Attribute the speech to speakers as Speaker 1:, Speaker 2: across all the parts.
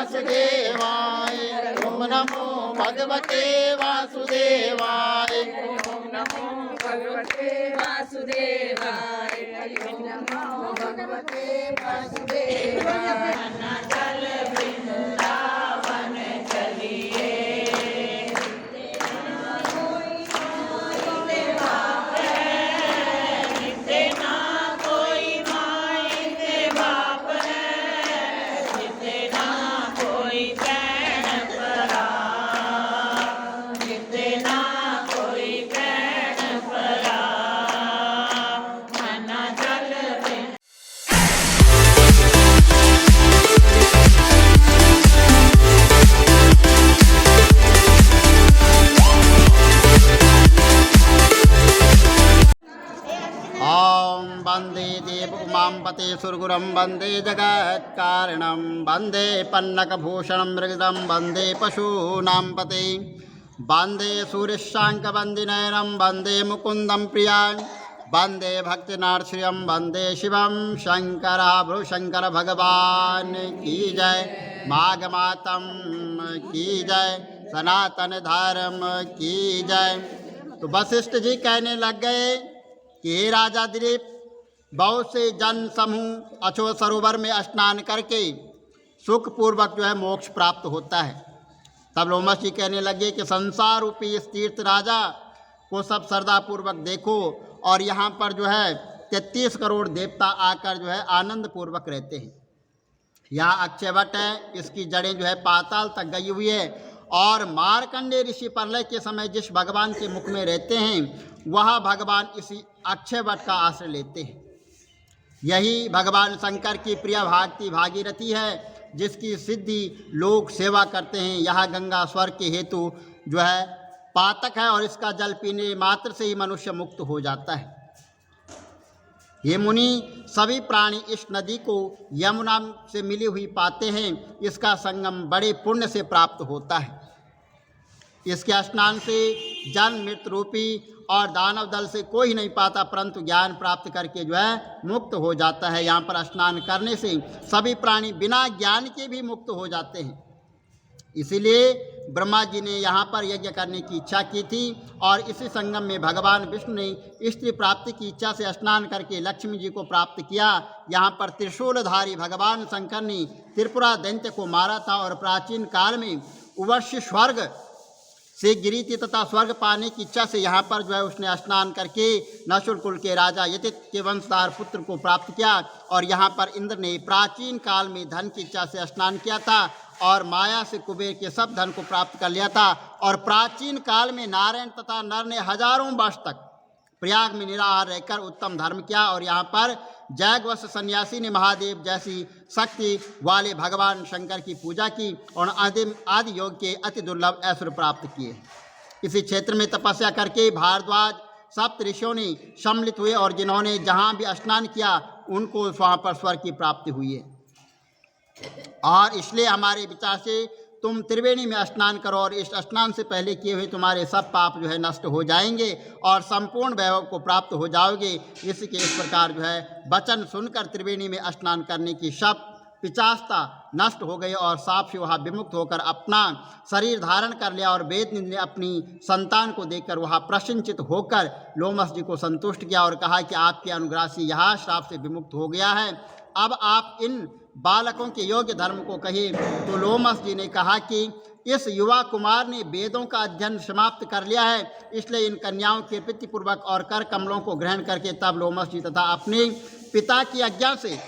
Speaker 1: वासुदेवाय। ओम नमो भगवते वासुदेवाय।
Speaker 2: ओम नमो भगवते वासुदेवाय। ओम नमो भगवते वासुदेवाय।
Speaker 3: चल वृंदावन चलिए, जिते ना कोई माई के बाप है, जिते ना कोई बहन परा, जिते ना कोई बहन परा, मन चल
Speaker 1: ॐ वन्दे देव उमांपते सुरगुरं वन्दे जगत्कारणं वन्दे पन्नकभूषणं मृगदं वन्दे पशूनां पते वन्दे सूर्यशाङ्कवन्दिनयनं वन्दे मुकुन्दं प्रियान् वन्दे भक्तिनाथश्रियं वन्दे शिवं शङ्कर भगवान की जय। माघ मातम की जय। सनातन धर्म की जय। तो वशिष्ठ जी कहने लग गए कि हे राजा दिलीप, बहुत से जन समूह अछोत सरोवर में स्नान करके सुखपूर्वक जो है मोक्ष प्राप्त होता है। तब लोमस जी कहने लगे कि संसार रूपी इस तीर्थ राजा को सब श्रद्धापूर्वक देखो, और यहाँ पर जो है 33 करोड़ देवता आकर जो है आनंद पूर्वक रहते हैं। यहाँ अक्षयवट है, इसकी जड़ें जो है पाताल तक गई हुई है, और मार्कंडेय ऋषि प्रलय के समय जिस भगवान के मुख में रहते हैं वह भगवान इसी अक्षयवट का आश्रय लेते हैं। यही भगवान शंकर की प्रिय भक्ति भागीरथी है, जिसकी सिद्धि लोग सेवा करते हैं। यह गंगा स्वर्ग के हेतु जो है पातक है, और इसका जल पीने मात्र से ही मनुष्य मुक्त हो जाता है। ये मुनि सभी प्राणी इस नदी को यमुना से मिली हुई पाते हैं। इसका संगम बड़े पुण्य से प्राप्त होता है। इसके स्नान से जन मृत्यु रूपी और दानव दल से कोई नहीं पाता, परंतु ज्ञान प्राप्त करके जो है मुक्त हो जाता है। यहाँ पर स्नान करने से सभी प्राणी बिना ज्ञान के भी मुक्त हो जाते हैं। इसीलिए ब्रह्मा जी ने यहाँ पर यज्ञ करने की इच्छा की थी, और इसी संगम में भगवान विष्णु ने स्त्री प्राप्ति की इच्छा से स्नान करके लक्ष्मी जी को प्राप्त किया। यहाँ पर त्रिशूलधारी भगवान शंकर ने त्रिपुरा दैत्य को मारा था, और प्राचीन काल में उवर्ष्य स्वर्ग से गिरी थी, तथा स्वर्ग पाने की इच्छा से यहाँ पर जो है उसने स्नान करके नशुल कुल के राजा यतित के वंशधार पुत्र को प्राप्त किया। और यहाँ पर इंद्र ने प्राचीन काल में धन की इच्छा से स्नान किया था, और माया से कुबेर के सब धन को प्राप्त कर लिया था। और प्राचीन काल में नारायण तथा नर ने हजारों वर्ष तक प्रयाग में निराहार रहकर उत्तम धर्म किया, और यहाँ पर जैगवश सन्यासी ने महादेव जैसी शक्ति वाले भगवान शंकर की पूजा की, और आदि योग के अति दुर्लभ ऐश्वर्य प्राप्त किए। इसी क्षेत्र में तपस्या करके भारद्वाज सप्त ऋषियों ने सम्मिलित हुए, और जिन्होंने जहाँ भी स्नान किया उनको वहाँ पर स्वर्ग की प्राप्ति हुई है। और इसलिए हमारे विचार से तुम त्रिवेणी में स्नान करो, और इस स्नान से पहले किए हुए तुम्हारे सब पाप जो है नष्ट हो जाएंगे, और संपूर्ण वैभव को प्राप्त हो जाओगे। इसके इस प्रकार जो है वचन सुनकर त्रिवेणी में स्नान करने की सब पिचासता नष्ट हो गई, और साप से वहाँ विमुक्त होकर अपना शरीर धारण कर लिया। और वेद ने अपनी संतान को देखकर वहाँ प्रसन्नचित होकर लोमस जी को संतुष्ट किया, और कहा कि आपके अनुग्रह से यह श्राप से विमुक्त हो गया है। अब आप इन बालकों के योग्य धर्म को कहिए। तो लोमस जी ने कहा कि इस युवा कुमार ने वेदों का अध्ययन समाप्त कर लिया है, इसलिए इन कन्याओं के प्रीतिपूर्वक और कर कमलों को ग्रहण करके तब लोमस जी तथा अपने पिता की आज्ञा से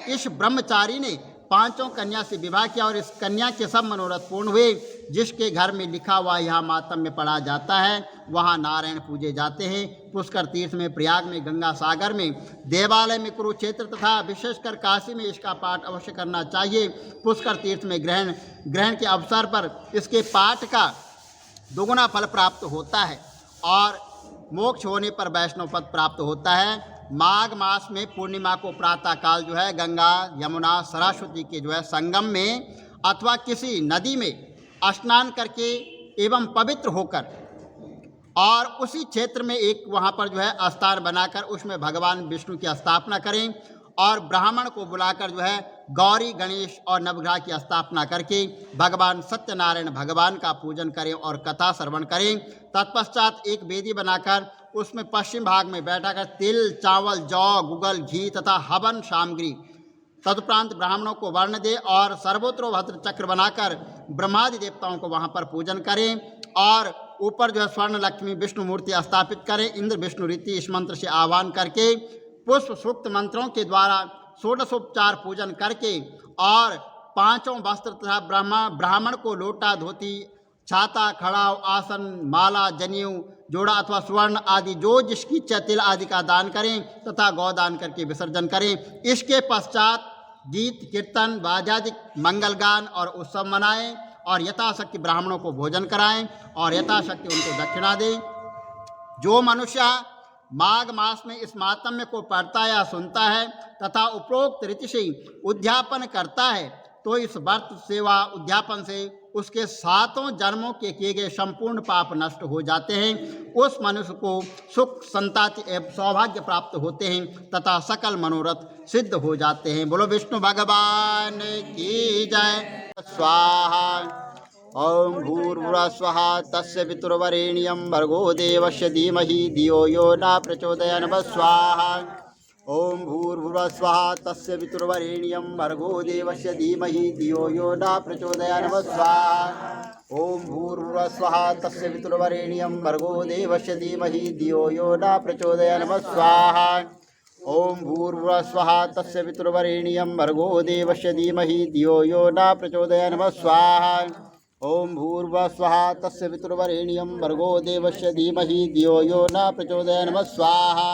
Speaker 1: इस ब्रह्मचारी ने 5 कन्या से विवाह किया, और इस कन्या के सब मनोरथ पूर्ण हुए। जिसके घर में लिखा हुआ यहाँ मातम में पढ़ा जाता है, वहाँ नारायण पूजे जाते हैं। पुष्कर तीर्थ में, प्रयाग में, गंगा सागर में, देवालय में, कुरुक्षेत्र तथा विशेषकर काशी में इसका पाठ अवश्य करना चाहिए। पुष्कर तीर्थ में ग्रहण के अवसर पर इसके पाठ का दोगुना फल प्राप्त होता है, और मोक्ष होने पर वैष्णव पद प्राप्त होता है। माघ मास में पूर्णिमा को प्रातः काल जो है गंगा, यमुना, सरस्वती के जो है संगम में अथवा किसी नदी में स्नान करके एवं पवित्र होकर, और उसी क्षेत्र में एक वहाँ पर जो है स्थान बनाकर उसमें भगवान विष्णु की स्थापना करें, और ब्राह्मण को बुलाकर जो है गौरी गणेश और नवग्रह की स्थापना करके भगवान सत्यनारायण भगवान का पूजन करें और कथा श्रवण करें। तत्पश्चात एक वेदी बनाकर उसमें पश्चिम भाग में बैठाकर तिल, चावल, जौ, गुगल, घी तथा हवन सामग्री तदुपरांत ब्राह्मणों को वर्ण दे और सर्वोत्तरोभद्र चक्र बनाकर ब्रह्मादि देवताओं को वहाँ पर पूजन करें और ऊपर जो है स्वर्ण लक्ष्मी विष्णु मूर्ति स्थापित करें। इंद्र विष्णु रीति इस मंत्र से आह्वान करके पुष्प सूक्त मंत्रों के द्वारा षोडशोपचार पूजन करके और पांचों वस्त्र तथा ब्राह्मण को लोटा, धोती, छाता, खड़ाव, आसन, माला, जनेऊ, जोड़ा अथवा स्वर्ण आदि जो जिसकी इच्छा तिल आदि का दान करें तथा गौदान करके विसर्जन करें। इसके पश्चात गीत, कीर्तन, वाद्यादि मंगल गान और उत्सव मनाएं और यथाशक्ति ब्राह्मणों को भोजन कराएं और यथाशक्ति उनको दक्षिणा दें। जो मनुष्य माघ मास में इस मातम्य को पढ़ता या सुनता है तथा उपरोक्त रीति से उद्यापन करता है तो इस व्रत सेवा उद्यापन से उसके 7 जन्मों के किए गए संपूर्ण पाप नष्ट हो जाते हैं। उस मनुष्य को सुख, संताति एवं सौभाग्य प्राप्त होते हैं तथा सकल मनोरथ सिद्ध हो जाते हैं। बोलो विष्णु भगवान की जय। स्वाहा। ओम भूर्भुवः स्वः तस्य पितुर्वरेण्यं भर्गो देवस्य धीमहि धियो यो न प्रचोदयात् स्वाहा। ओम भूर्भुवः स्वः तस्य पितुर्वरेण्यं भर्गो देवस्य धीमहि धियो यो न प्रचोदयात् स्वाहा। ओम भूर्भुवः स्वः तस्य पितुर्वरेण्यं भर्गो देवस्य धीमहि धियो यो न प्रचोदयात् स्वाहा। ओम भूर्भुवः स्वः तस्य पितुर्वरेण्यं भर्गो देवस्य धीमहि धियो यो न प्रचोदयात् स्वाहा। ओम भूर्भुवः स्वः तस्य पितुर्वरेण्यं भर्गो देवस्य धीमहि धियो यो न प्रचोदयात् स्वाहा।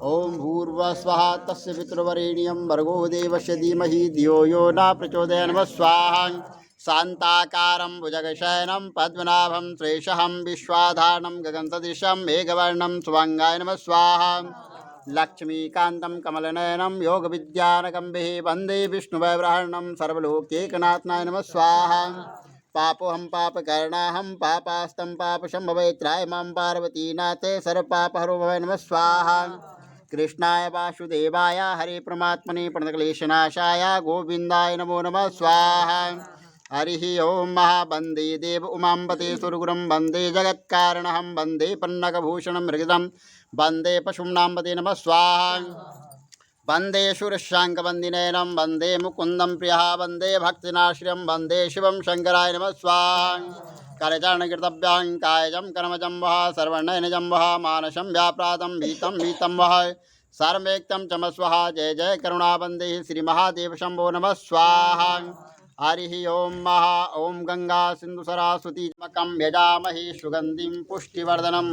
Speaker 1: ओम भूर्भुवः स्वः तस्य पितुर्वरेण्यं भर्गो देवस्य धीमहि धियो यो न प्रचोदयात् स्वाहा। शान्ताकारं भुजगशयनं पद्मनाभं श्रेष्ठं विश्वाधारणं गगनसदृशं मेघवर्णं शुभांगाय नमः स्वाहा। लक्ष्मीकान्तं कमलनयनं योगविद्यानकम्बिः वन्दे विष्णुवैब्रहणं सर्वलोकैकनाथनाय नमः स्वाहा। पापोऽहं पापकर्णाहं पापास्तं पापशम्भवे त्रायमां पार्वतीनाथे सर्वपापहरो भवे नमः स्वाहा। कृष्णाय वासुदेवाय हरे परमात्मने प्रणतक्लेशनाशाय गोविन्दाय नमो नमः स्वाहा। हरिः ओं महावन्दे देव उमाम्बते सुरगुरुं वन्दे जगत्कारणं वन्दे पन्नगभूषणं मृगिदं वन्दे पशूनाम्बते नमः स्वाहा। वन्दे शूरशाङ्कवन्दिनयनं वन्दे मुकुन्दं प्रियः वन्दे भक्तिनाश्रियं वन्दे शिवं शङ्कराय नमः स्वाहा। करचरणकृतभ्यां कायजं कर्मजं वः सर्वनयनजं वः मानसं व्याप्रातं भीतं वः सर्वमेक्तं चमस्वः। जय जय करुणावन्दे श्रीमहादेव शम्भो नमः स्वाहा। हरिः ओं गंगा सिंधु सरस्वतीमकं यजामहे सुगंधिं पुष्टिवर्धनम्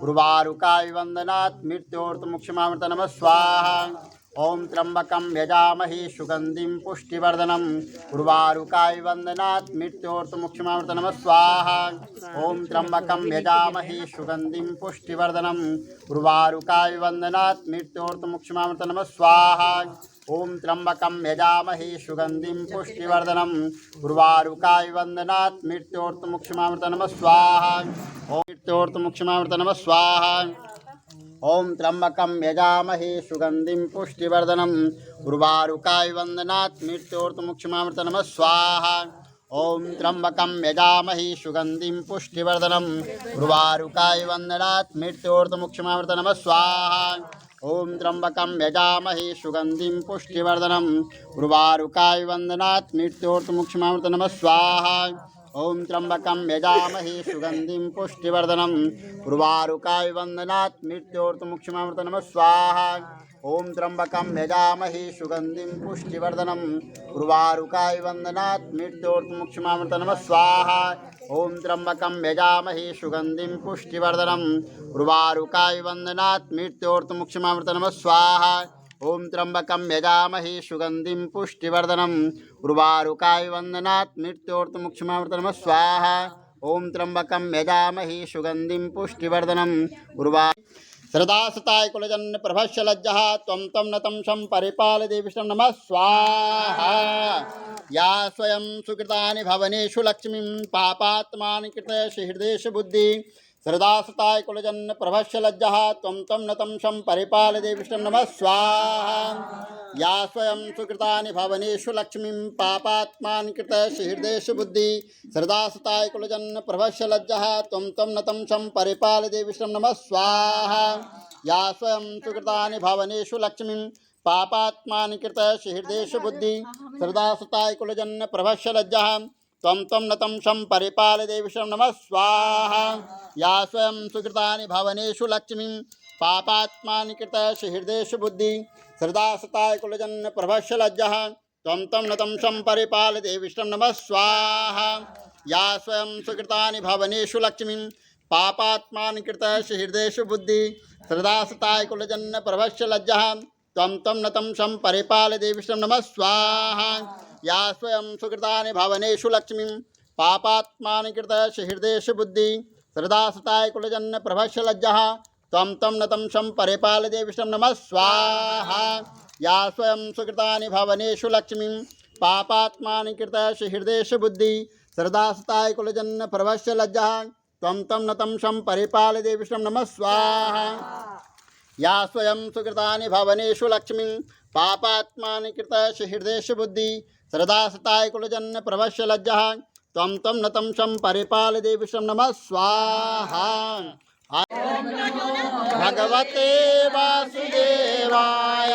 Speaker 1: उर्वारुकाय वन्दनात् मृत्योर्मुक्षमामृत नमः स्वाहा। ओम त्र्यंबकं यजामहे सुगंधिं पुष्टिवर्धनम् उर्वारुकाय वन्दनात् मृत्योर्मुक्षमामृत नमः स्वाहा। ओम त्र्यंबकं यजामहे सुगंधिं पुष्टिवर्धनम् उर्वारुकाय वन्दनात् मृत्योर्मुक्षमामृत नमः स्वाहा। ओम त्र्यंबकं यजामहे सुगंधिं पुष्टिवर्धनम् उर्वारुकाय वन्दनात् मृत्योर्मुक्षमामृत नमः स्वाहा। ओम मृत्योर्मुक्षमामृत नमः स्वाहा। ओम त्र्यंबकं यजामहे सुगंधिं पुष्टिवर्धनम् उर्वारुकाय वन्दनात् मृत्योर्मुक्षमामृत नमः स्वाहा। ओम त्र्यंबकं यजामहे सुगंधिं पुष्टिवर्धनम् उर्वारुकाय वन्दनात् मृत्योर्मुक्षमामृत नमः स्वाहा। ओम त्र्यंबकं यजामहे सुगंधिं पुष्टिवर्धनम् उर्वारुकाय वन्दनात् मृत्योर्मुक्षमामृत नमः स्वाहा। ओम त्र्यंबकं यजामहे सुगंधिं पुष्टिवर्धनम् उर्वारुकाय वन्दनात् मृत्योर्मुक्षमामृत नमः स्वाहा। ओम त्र्यंबकं यजामहे सुगंधिं पुष्टिवर्धनम् उर्वारुकाय वन्दनात् मृत्योर्मुक्षमामृत नमः स्वाहा। ओम त्र्यंबकं यजामहे सुगंधिं पुष्टिवर्धनम् उर्वारुकाय वन्दनात् मृत्योर्मुक्षमामृत नमः स्वाहा। ओम त्र्यंबकं यजामहे सुगंधिं पुष्टिवर्धनम् उर्वारुकाय वन्दनात् मृत्योर्मुक्षमामृत नमः स्वाहा। ओम त्र्यंबकं यजामहे सुगंधिं पुष्टिवर्धनम् श्रद्धासताय कुलजन्य प्रभस्य लज्जः त्वं तं नतं शं परिपाल देविष्टं नमः स्वाहा। या स्वयं सुकृतानि भवनेषु लक्ष्मीं पापात्मानि कृतयसि हृदयेषु बुद्धि श्रद्धासुताय कुलजन्न प्रभस्य लज्जः त्वं तं नतं शं परिपालय विष्णुं नमः स्वाहा या स्वयं सुकृतानि भवनेषु लक्ष्मीं पापात्मानि कृत हृदयेषु बुद्धि श्रद्धासुताय कुलजन्न प्रभस्य लज्जः त्वं तं नतं शं परिपालय विष्णुं नमः स्वाहा या स्वयं सुकृतानि भवनेषु लक्ष्मीं पापात्मानि कृत हृदयेषु बुद्धि श्रद्धासुताय कुलजन्न प्रभस्य लज्जः त्वं तं नतं शं परिपालय विष्णुं नमः स्वाहा या स्वयं सुकृतानि भवनेषु लक्ष्मीं पापात्मानि कृत हृदयेषु बुद्धि श्रद्धासुताय कुलजन्न प्रभस्य लज्जः त्वं तं नतं शं परिपालय विष्णुं नमः स्वाहा या स्वयं सुकृतानि भवनेषु लक्ष्मीं पापात्मानि कृत हृदयेषु बुद्धि श्रद्धासुताय कुलजन्न प्रभस्य लज्जः त्वं तं नतं शं परिपालय विष्णुं नमः स्वाहा या स्वयं सुकृतानि भवनेषु लक्ष्मीं पापात्मानि कृत हृदयेषु बुद्धि श्रद्धासुताय कुलजन्न प्रभस्य लज्जः त्वं तं नतं शं परिपालय विष्णुं नमः स्वाहा या स्वयं सुकृतानि भवनेषु लक्ष्मीं पापात्मानि कृत हृदयेषु बुद्धि श्रद्धासुताय कुलजन्न प्रभस्य लज्जः त्वं तं नतं शं परिपालय विष्णुं नमः स्वाहा या स्वयं सुकृतानि भवनेषु लक्ष्मीं पापात्मानि कृत हृदयेषु बुद्धि श्रद्धासुताय कुलजन्न प्रभस्य लज्जः त्वं तं नतं शं परिपालय विष्णुं नमः स्वाहा भगवते वासुदेवाय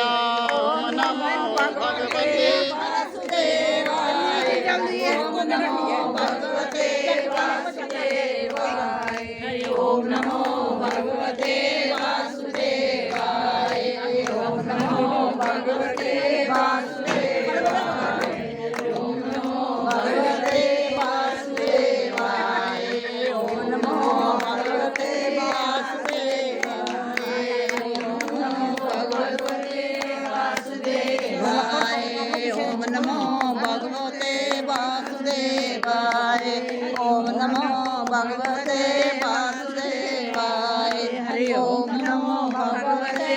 Speaker 1: ओम नमो भगवते वासुदेवाय ओम नमो भगवते वासुदेवाय ओम नमो भगवते वासुदेवाय ओम नमो भगवते वासुदेवाय ओम नमो भगवते वासुदेवाय ओम नमो भगवते ओम नमो भगवते वासुदेवाय ओम नमो भगवते वासुदेवाय हरि ओम नमो भगवते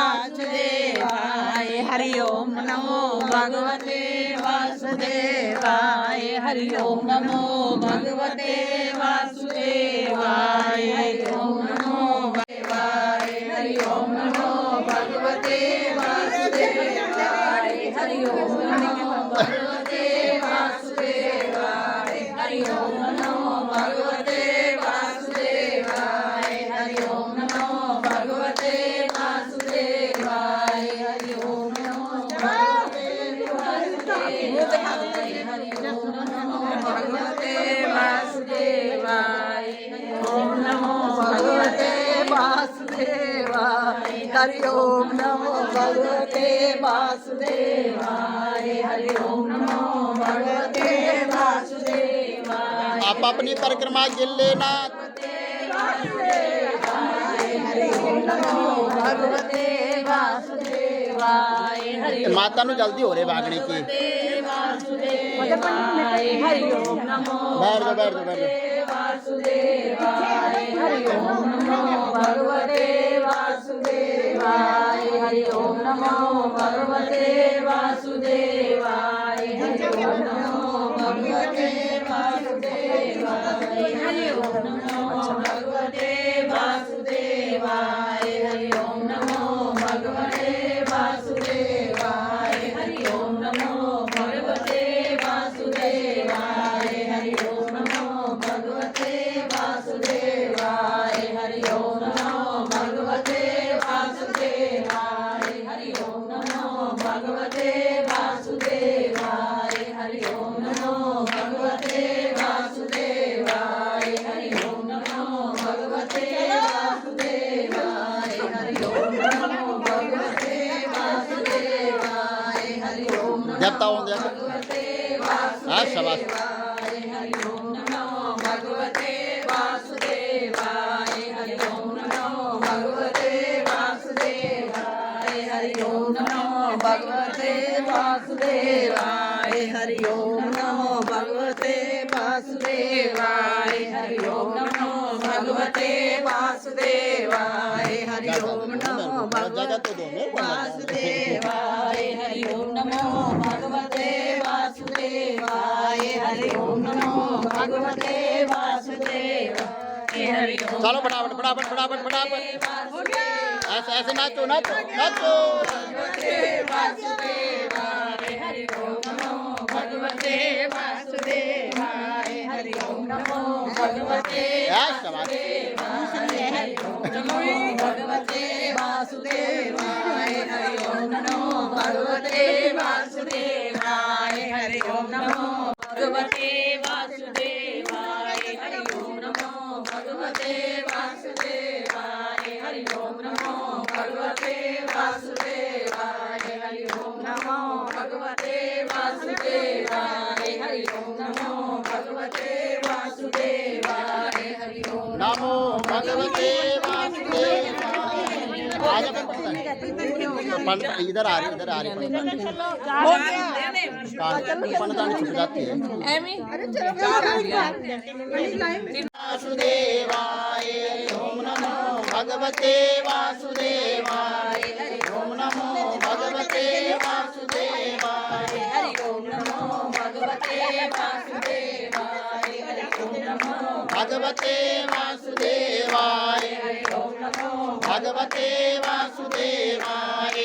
Speaker 1: वासुदेवाय हरि ओम नमो भगवते वासुदेवाय हरि ओम नमो भगवते वासुदेवाय हरि ओम नमो भगवाय हरि ओम नमो भगवते वासुदेवाय हरि ओम नमो भगवते वासुदेवाय हरि ओम नमो भगवते वासुदेवाय हरि ओम नमो भगवते वासुदेवाय हरि ओम नमो भगवते वासुदेवाय ओम नमो भगवते वासुदेवाय हरि ओम नमो भगवते वासुदेवाय हरि ओम नमो भगवते वासुदेवाय आप अपनी परिक्रमा गिन लेना हरि ओम नमो भगवते वासुदेवाय हरि माता नु जल्दी हो रे भागने की हरि ओम नमो भगवते वासुदेवाय हरि ओम नमो भगवते वासुदेवाय हरि ओम नमो भगवते वासुदेवाय हरि ओम नमो भगवते वासुदेवाय हरि ओम नमो भगवते वासुदेवाय हरि ओम नमो भगवते वासुदेवाय हरि ओम नमो भगवते वासुदेवाय हरि ओम नमो भगवते वासुदेवाय हरि ओम नमो भगवते वासुदेवाय हरि ओम नमो भगवते वासुदेवाय हरि ओम नमो भगवते वासुदेवाय हरि ओम नमो भगवते वासुदेवाय हरि ओम नमो भगवते वासुदेवाय हरि ओम जब ताऊ भगवते वासुदेवाय हरि ओम नमो भगवते वासुदेवाय हरि ओम नमो भगवते वासुदेवाय हरि ओम नमो भगवते वासुदेवाय हरि ओम नमो भगवते वासुदेवाय हरि ओम नमो भगवते वासुदेवाय हरि ओम नमो भगवते वासुदेवाय हरि ओम नमो भगवते वासुदेवाय हरि ओम नमो भगवते वासुदेवाय
Speaker 3: हरि ओम
Speaker 1: चलो फटाफट फटाफट फटाफट फटाफट ऐसे ऐसे नाचो नाचो नाचो
Speaker 2: भगवते वासुदेवाय हरि ओम नमो भगवते वासुदेवाय हरि ओम नमो भगवते वासुदेवाय हरि ओम नमो भगवते वासुदेवाय हरि ओम नमो भगवते वासुदेवाय हरि ओम नमो भगवते वासुदेवाय हरि ओम नमो भगवते वासुदेवाय हरि ओम नमो भगवते वासुदेवाय हरि ओम नमो भगवते वासुदेवाय हरि ओम नमो भगवते वासुदेवाय हरि ओम
Speaker 1: नमो भगवते वासुदेवाय आजा पंडित इधर आ रही पंडितान छुप जाती है वासुदेवाय ओम नमो भगवते वासुदेवाय ओम नमो भगवते वासुदेवाय
Speaker 2: हरि ओम नमो भगवते वासुदेवाय हरि ओम नमो
Speaker 1: भगवते वासुदेवाय
Speaker 2: ओम नमो
Speaker 1: भगवते वासुदेवाय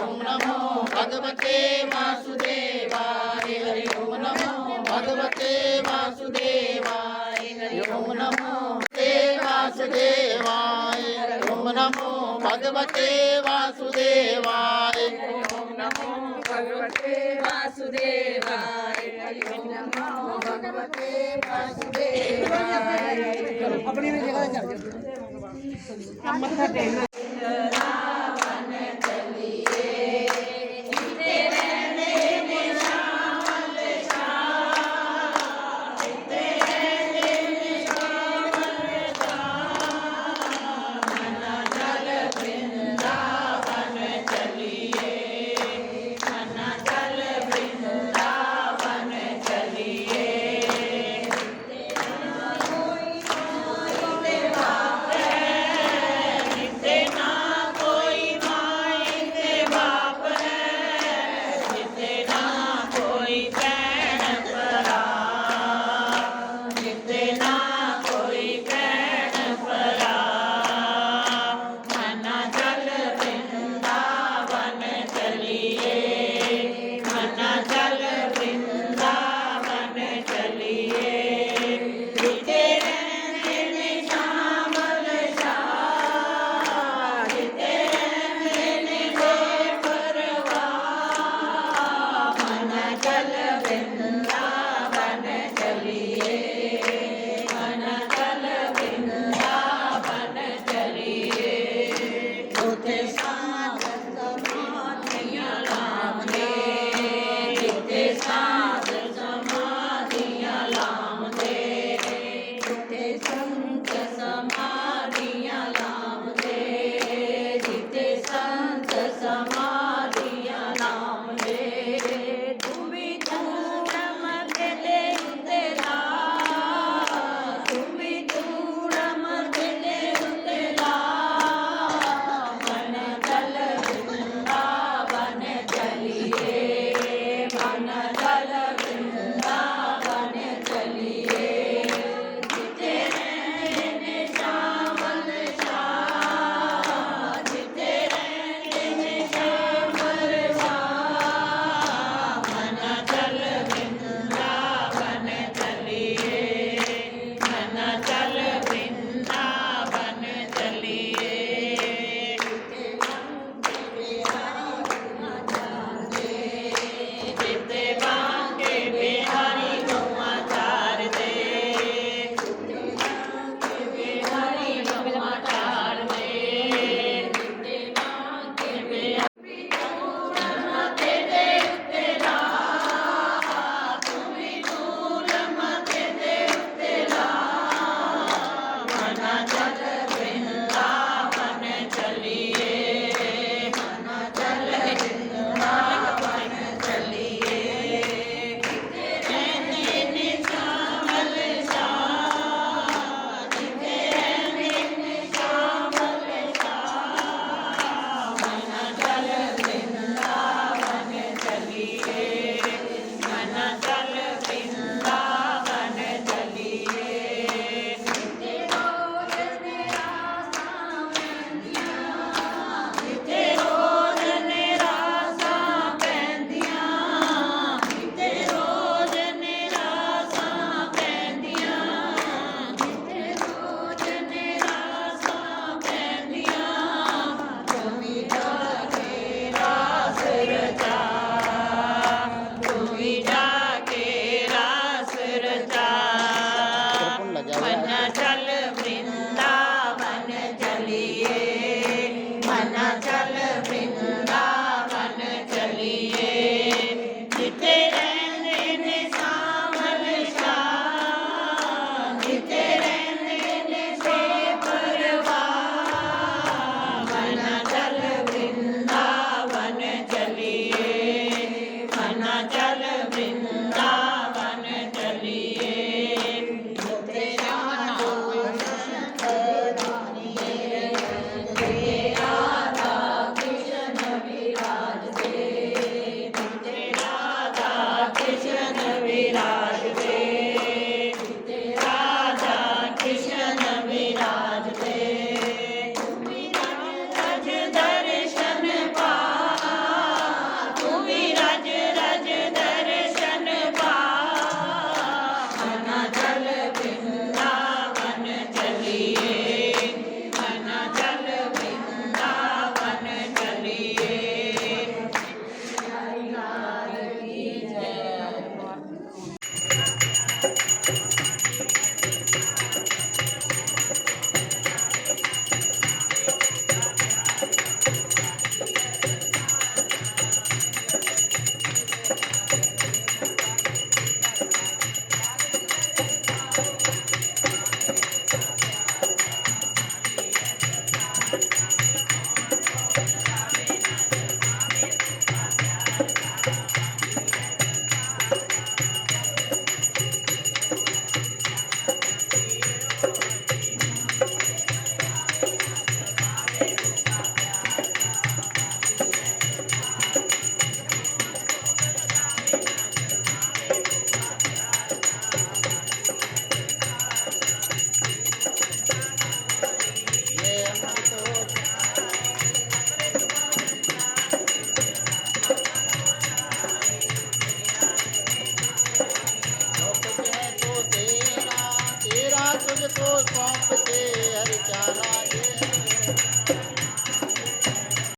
Speaker 1: ओम नमो भगवते वासुदेवाय ओम नमो भगवते वासुदेवाय ओम नमो वासुदेवाय ओम नमो भगवते वासुदेवाय
Speaker 2: ओम नमो भगवते वासुदेवाय हरि ओम नमो भगवते वासुदेवाय अपनी जगह चल जाओ